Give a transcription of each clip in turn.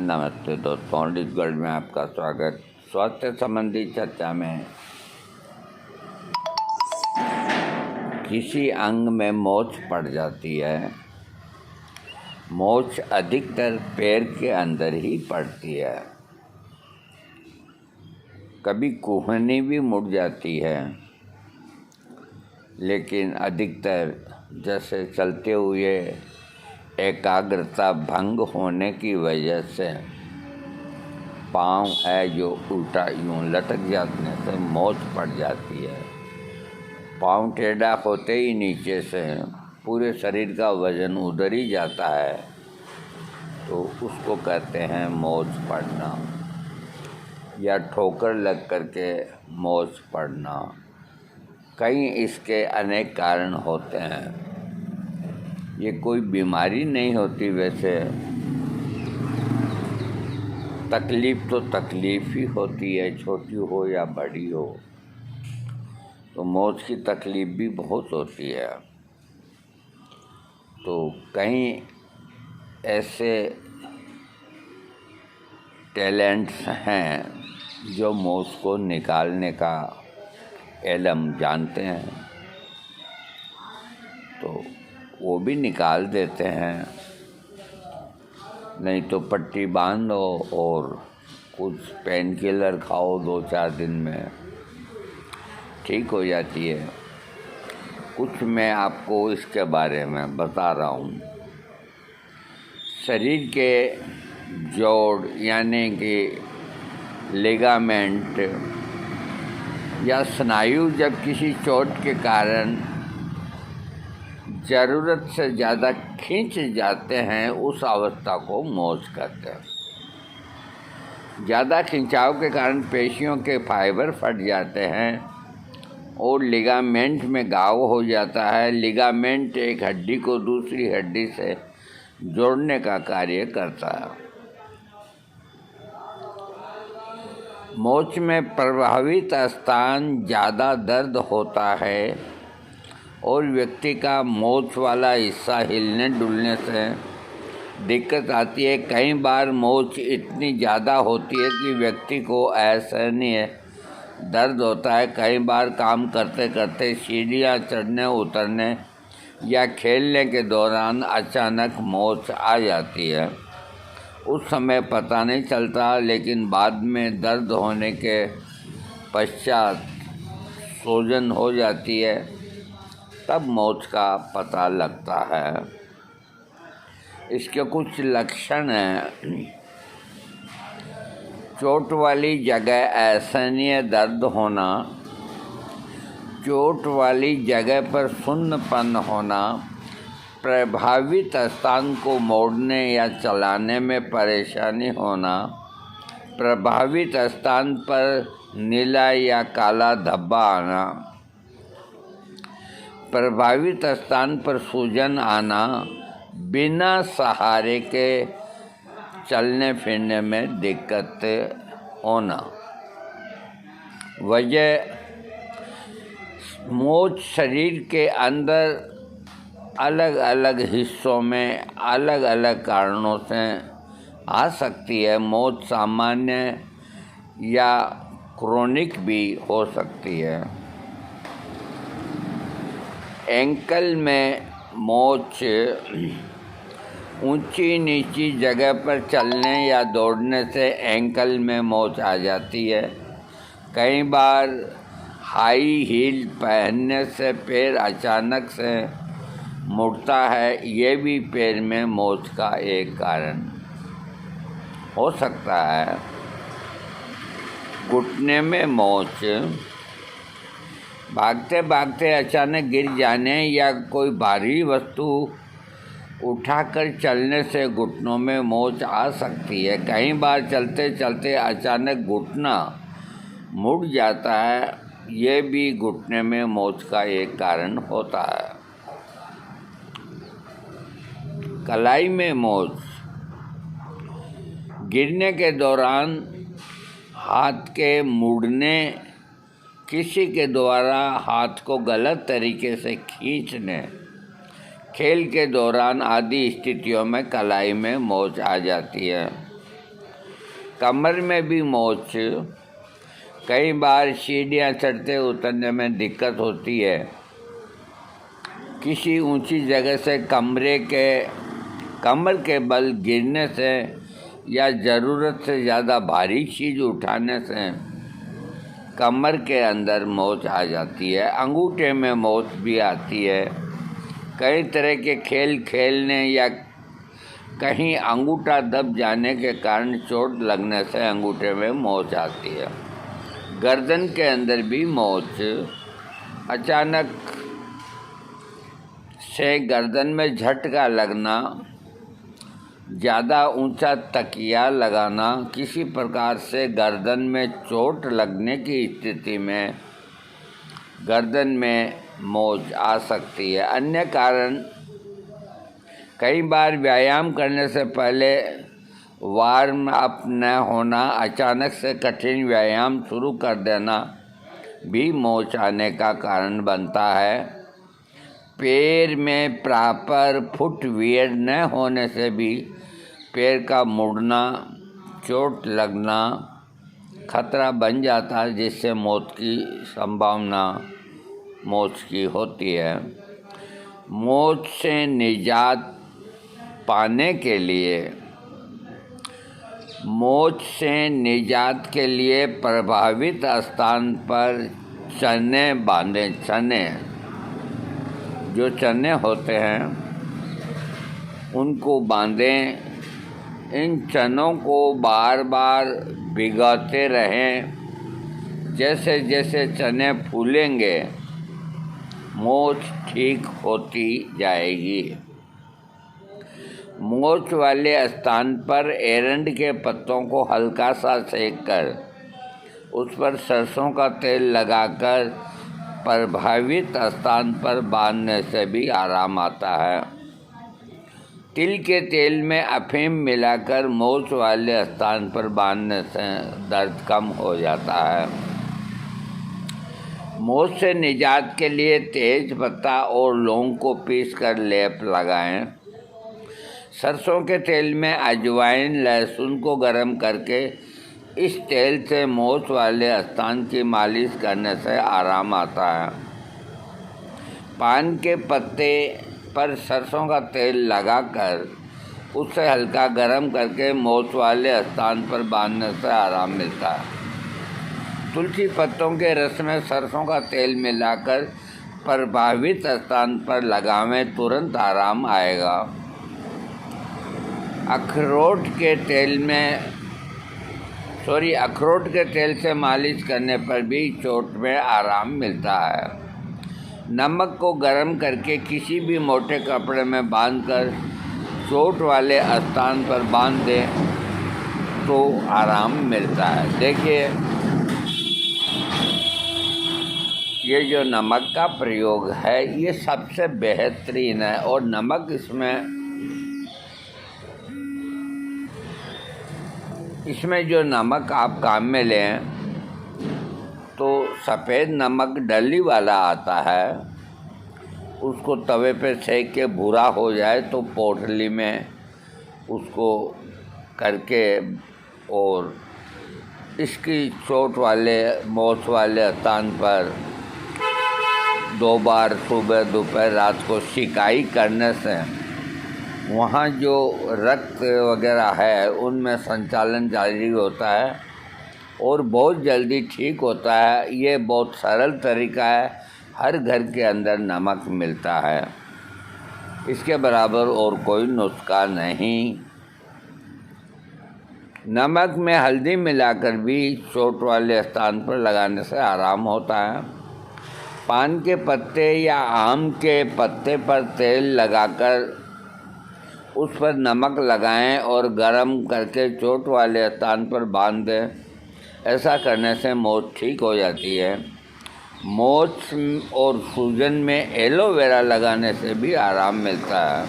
नमस्ते दोस्तों, डिस्कवर्ल्ड में आपका स्वागत। स्वास्थ्य संबंधी चर्चा में किसी अंग में मोच पड़ जाती है। मोच अधिकतर पैर के अंदर ही पड़ती है। कभी कूहनी भी मुड़ जाती है, लेकिन अधिकतर जैसे चलते हुए एकाग्रता भंग होने की वजह से पाँव है जो उल्टा यूँ लटक जाने से मोच पड़ जाती है। पाँव टेढ़ा होते ही नीचे से पूरे शरीर का वजन उधर ही जाता है, तो उसको कहते हैं मोच पड़ना, या ठोकर लग करके मोच पड़ना। कई इसके अनेक कारण होते हैं। ये कोई बीमारी नहीं होती। वैसे तकलीफ़ तो तकलीफ़ ही होती है, छोटी हो या बड़ी हो। तो मोच की तकलीफ़ भी बहुत होती है। तो कई ऐसे टैलेंट्स हैं जो मोच को निकालने का इल्म जानते हैं, तो वो भी निकाल देते हैं। नहीं तो पट्टी बांध दो और कुछ पेन किलर खाओ, 2-4 दिन में ठीक हो जाती है। कुछ मैं आपको इसके बारे में बता रहा हूँ। शरीर के जोड़ यानी कि लिगामेंट या स्नायु जब किसी चोट के कारण ज़रूरत से ज़्यादा खींच जाते हैं, उस अवस्था को मोच कहते हैं। ज़्यादा खिंचाव के कारण पेशियों के फाइबर फट जाते हैं और लिगामेंट में घाव हो जाता है। लिगामेंट एक हड्डी को दूसरी हड्डी से जोड़ने का कार्य करता है। मोच में प्रभावित स्थान ज़्यादा दर्द होता है और व्यक्ति का मोच वाला हिस्सा हिलने डुलने से दिक्कत आती है। कई बार मोच इतनी ज़्यादा होती है कि व्यक्ति को असहनीय दर्द होता है। कई बार काम करते करते सीढ़ियाँ चढ़ने उतरने या खेलने के दौरान अचानक मोच आ जाती है। उस समय पता नहीं चलता, लेकिन बाद में दर्द होने के पश्चात सूजन हो जाती है, तब मोच का पता लगता है। इसके कुछ लक्षण हैं। चोट वाली जगह असहनीय दर्द होना, चोट वाली जगह पर सुन्नपन होना, प्रभावित स्थान को मोड़ने या चलाने में परेशानी होना, प्रभावित स्थान पर नीला या काला धब्बा आना, प्रभावित स्थान पर सूजन आना, बिना सहारे के चलने फिरने में दिक्कत होना। वजह मोच शरीर के अंदर अलग अलग हिस्सों में अलग अलग कारणों से आ सकती है। मोच सामान्य या क्रोनिक भी हो सकती है। एंकल में मोच ऊंची नीची जगह पर चलने या दौड़ने से एंकल में मोच आ जाती है। कई बार हाई हील पहनने से पैर अचानक से मुड़ता है। ये भी पैर में मोच का एक कारण हो सकता है। घुटने में मोच, भागते भागते अचानक गिर जाने या कोई भारी वस्तु उठाकर चलने से घुटनों में मोच आ सकती है। कई बार चलते चलते अचानक घुटना मुड़ जाता है। ये भी घुटने में मोच का एक कारण होता है। कलाई में मोच, गिरने के दौरान हाथ के मुड़ने, किसी के द्वारा हाथ को गलत तरीके से खींचने, खेल के दौरान आदि स्थितियों में कलाई में मोच आ जाती है। कमर में भी मोच, कई बार सीढ़ियाँ चढ़ते उतरने में दिक्कत होती है। किसी ऊंची जगह से कमर के बल गिरने से या ज़रूरत से ज़्यादा भारी चीज़ उठाने से कमर के अंदर मोच आ जाती है। अंगूठे में मोच भी आती है। कई तरह के खेल खेलने या कहीं अंगूठा दब जाने के कारण चोट लगने से अंगूठे में मोच आती है। गर्दन के अंदर भी मोच, अचानक से गर्दन में झटका लगना, ज़्यादा ऊंचा तकिया लगाना, किसी प्रकार से गर्दन में चोट लगने की स्थिति में गर्दन में मोच आ सकती है। अन्य कारण, कई बार व्यायाम करने से पहले वार्म अप न होना, अचानक से कठिन व्यायाम शुरू कर देना भी मोच आने का कारण बनता है। पैर में प्रॉपर फुटवियर न होने से भी पैर का मुड़ना, चोट लगना खतरा बन जाता है, जिससे मौत की संभावना मोच की होती है। मोच से निजात पाने के लिए, मोच से निजात के लिए प्रभावित स्थान पर चने बांधें। चने, जो चने होते हैं उनको बांधें। इन चनों को बार बार भिगोते रहें। जैसे जैसे चने फूलेंगे मोच ठीक होती जाएगी। मोच वाले स्थान पर एरंड के पत्तों को हल्का सा सेक कर उस पर सरसों का तेल लगाकर प्रभावित स्थान पर बांधने से भी आराम आता है। तिल के तेल में अफीम मिलाकर मोच वाले स्थान पर बांधने से दर्द कम हो जाता है। मोच से निजात के लिए तेज पत्ता और लौंग को पीसकर लेप लगाएं। सरसों के तेल में अजवाइन, लहसुन को गर्म करके इस तेल से मोच वाले स्थान की मालिश करने से आराम आता है। पान के पत्ते पर सरसों का तेल लगाकर उसे हल्का गर्म करके मोच वाले स्थान पर बांधने से आराम मिलता है। तुलसी पत्तों के रस में सरसों का तेल मिलाकर प्रभावित स्थान पर लगावें, तुरंत आराम आएगा। अखरोट के तेल से मालिश करने पर भी चोट में आराम मिलता है। नमक को गर्म करके किसी भी मोटे कपड़े में बांधकर चोट वाले स्थान पर बांध दें तो आराम मिलता है। देखिए, ये जो नमक का प्रयोग है ये सबसे बेहतरीन है। और नमक इसमें जो नमक आप काम में लें तो सफ़ेद नमक डली वाला आता है। उसको तवे पे सेक के भूरा हो जाए तो पोटली में उसको करके और इसकी चोट वाले, मोच वाले स्थान पर 2 बार सुबह, दोपहर, रात को सिकाई करने से वहाँ जो रक्त वगैरह है उनमें संचालन जारी होता है और बहुत जल्दी ठीक होता है। ये बहुत सरल तरीका है, हर घर के अंदर नमक मिलता है, इसके बराबर और कोई नुस्खा नहीं। नमक में हल्दी मिलाकर भी चोट वाले स्थान पर लगाने से आराम होता है। पान के पत्ते या आम के पत्ते पर तेल लगाकर उस पर नमक लगाएं और गर्म करके चोट वाले स्थान पर बांध दें। ऐसा करने से मोच ठीक हो जाती है। मोच और सूजन में एलोवेरा लगाने से भी आराम मिलता है।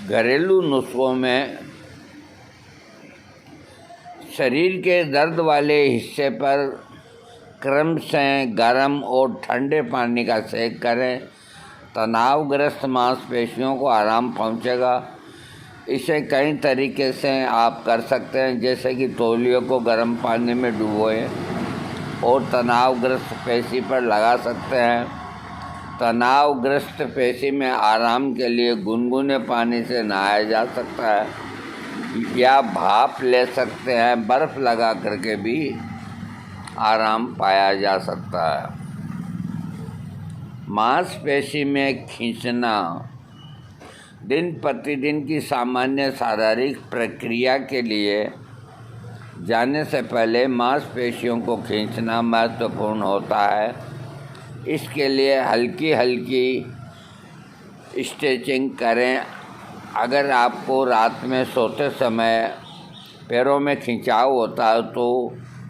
घरेलू नुस्खों में शरीर के दर्द वाले हिस्से पर क्रम से गर्म और ठंडे पानी का सेक करें। तनावग्रस्त मांसपेशियों को आराम पहुंचेगा। इसे कई तरीके से आप कर सकते हैं, जैसे कि तौलियों को गर्म पानी में डुबोएं और तनावग्रस्त पेशी पर लगा सकते हैं। तनावग्रस्त पेशी में आराम के लिए गुनगुने पानी से नहाया जा सकता है या भाप ले सकते हैं। बर्फ़ लगा करके भी आराम पाया जा सकता है। मांसपेशी में खींचना दिन प्रतिदिन की सामान्य शारीरिक प्रक्रिया के लिए जाने से पहले मांसपेशियों को खींचना महत्वपूर्ण होता है। इसके लिए हल्की हल्की स्ट्रेचिंग करें। अगर आपको रात में सोते समय पैरों में खिंचाव होता है तो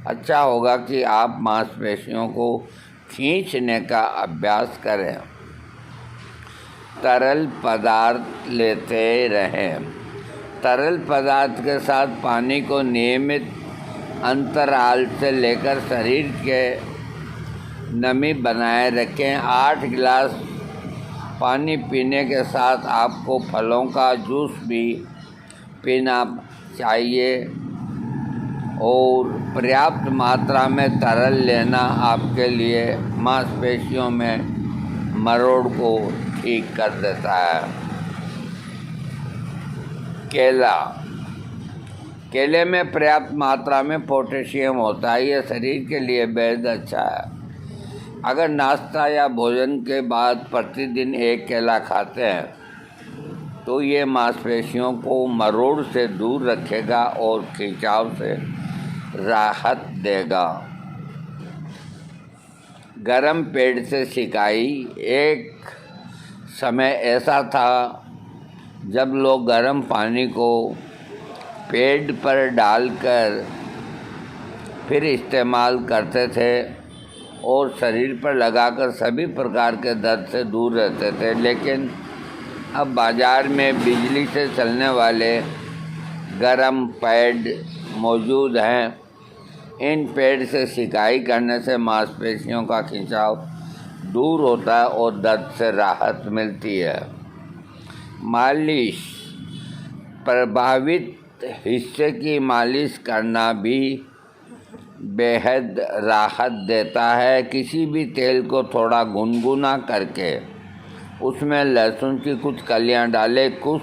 अच्छा होगा कि आप मांसपेशियों को खींचने का अभ्यास करें। तरल पदार्थ लेते रहें। तरल पदार्थ के साथ पानी को नियमित अंतराल से लेकर शरीर के नमी बनाए रखें। 8 गिलास पानी पीने के साथ आपको फलों का जूस भी पीना चाहिए और पर्याप्त मात्रा में तरल लेना आपके लिए मांसपेशियों में मरोड़ को ठीक कर देता है। केले में पर्याप्त मात्रा में पोटेशियम होता है। यह शरीर के लिए बेहद अच्छा है। अगर नाश्ता या भोजन के बाद प्रतिदिन एक केला खाते हैं तो ये मांसपेशियों को मरोड़ से दूर रखेगा और खिंचाव से राहत देगा। गर्म पेट से सिकाई। एक समय ऐसा था जब लोग गर्म पानी को पेट पर डालकर फिर इस्तेमाल करते थे और शरीर पर लगाकर सभी प्रकार के दर्द से दूर रहते थे। लेकिन अब बाज़ार में बिजली से चलने वाले गर्म पैड मौजूद हैं। इन पैड से सिकाई करने से मांसपेशियों का खिंचाव दूर होता है और दर्द से राहत मिलती है। मालिश। प्रभावित हिस्से की मालिश करना भी बेहद राहत देता है। किसी भी तेल को थोड़ा गुनगुना करके उसमें लहसुन की कुछ कलियां डालें। कुछ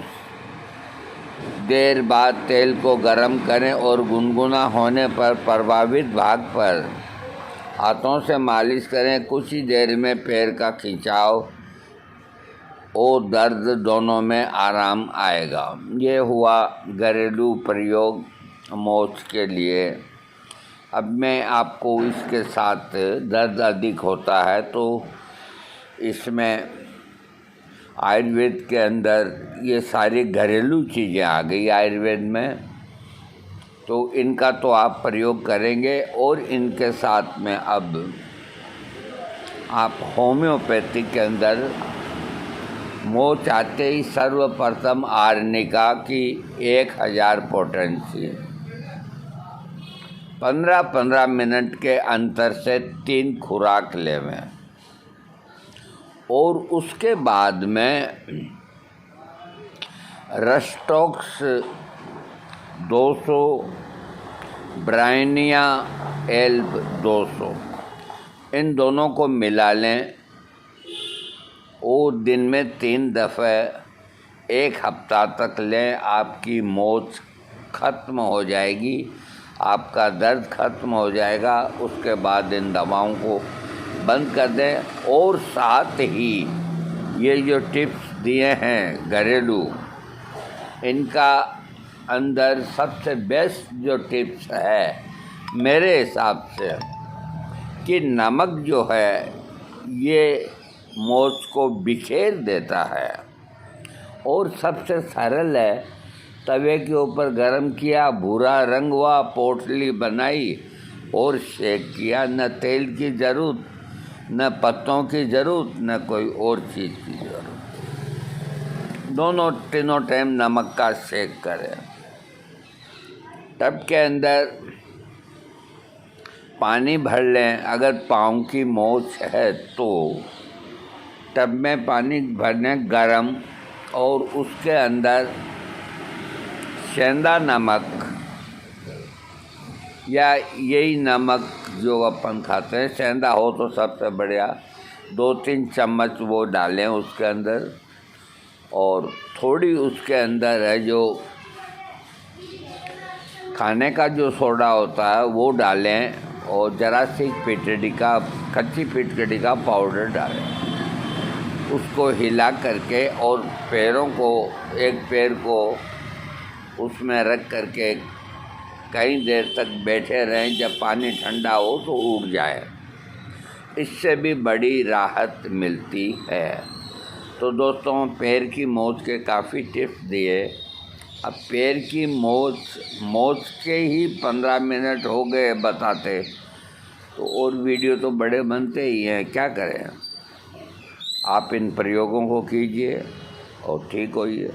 देर बाद तेल को गर्म करें और गुनगुना होने पर प्रभावित भाग पर हाथों से मालिश करें। कुछ ही देर में पैर का खिंचाव और दर्द दोनों में आराम आएगा। ये हुआ घरेलू प्रयोग मोच के लिए। अब मैं आपको इसके साथ दर्द अधिक होता है तो इसमें आयुर्वेद के अंदर ये सारी घरेलू चीज़ें आ गई आयुर्वेद में, तो इनका तो आप प्रयोग करेंगे और इनके साथ में अब आप होम्योपैथी के अंदर मोच आते ही सर्वप्रथम आर्निका की 1000 पोटेंसी 15-15 मिनट के अंतर से 3 खुराक लेवें और उसके बाद में रस्टॉक्स 200 ब्राइनिया एल्ब 200 इन दोनों को मिला लें और दिन में 3 दफ़े 1 हफ्ता तक लें। आपकी मोच ख़त्म हो जाएगी, आपका दर्द ख़त्म हो जाएगा। उसके बाद इन दवाओं को बंद कर दें और साथ ही ये जो टिप्स दिए हैं घरेलू, इनका अंदर सबसे बेस्ट जो टिप्स है मेरे हिसाब से कि नमक जो है ये मोच को बिखेर देता है और सबसे सरल है। तवे के ऊपर गरम किया, भूरा रंग हुआ, पोटली बनाई और शेक किया। न तेल की ज़रूरत, न पत्तों की ज़रूरत, न कोई और चीज़ की ज़रूरत। तीनों टाइम नमक का शेक करें। टब के अंदर पानी भर लें। अगर पाँव की मोच है तो टब में पानी भरने गरम और उसके अंदर सेंधा नमक या यही नमक जो अपन खाते हैं, सेंधा हो तो सबसे बढ़िया, 2-3 चम्मच वो डालें उसके अंदर। और थोड़ी उसके अंदर है जो खाने का जो सोडा होता है वो डालें, और ज़रा सी फिटकरी का, कच्ची फिटकरी का पाउडर डालें। उसको हिला करके और पैरों को, एक पैर को उसमें रख करके कई देर तक बैठे रहें। जब पानी ठंडा हो तो उड़ जाए, इससे भी बड़ी राहत मिलती है। तो दोस्तों, पैर की मोच के काफ़ी टिप्स दिए। अब पैर की मोच के ही 15 मिनट हो गए बताते, तो और वीडियो तो बड़े बनते ही हैं, क्या करें। आप इन प्रयोगों को कीजिए और ठीक होइए।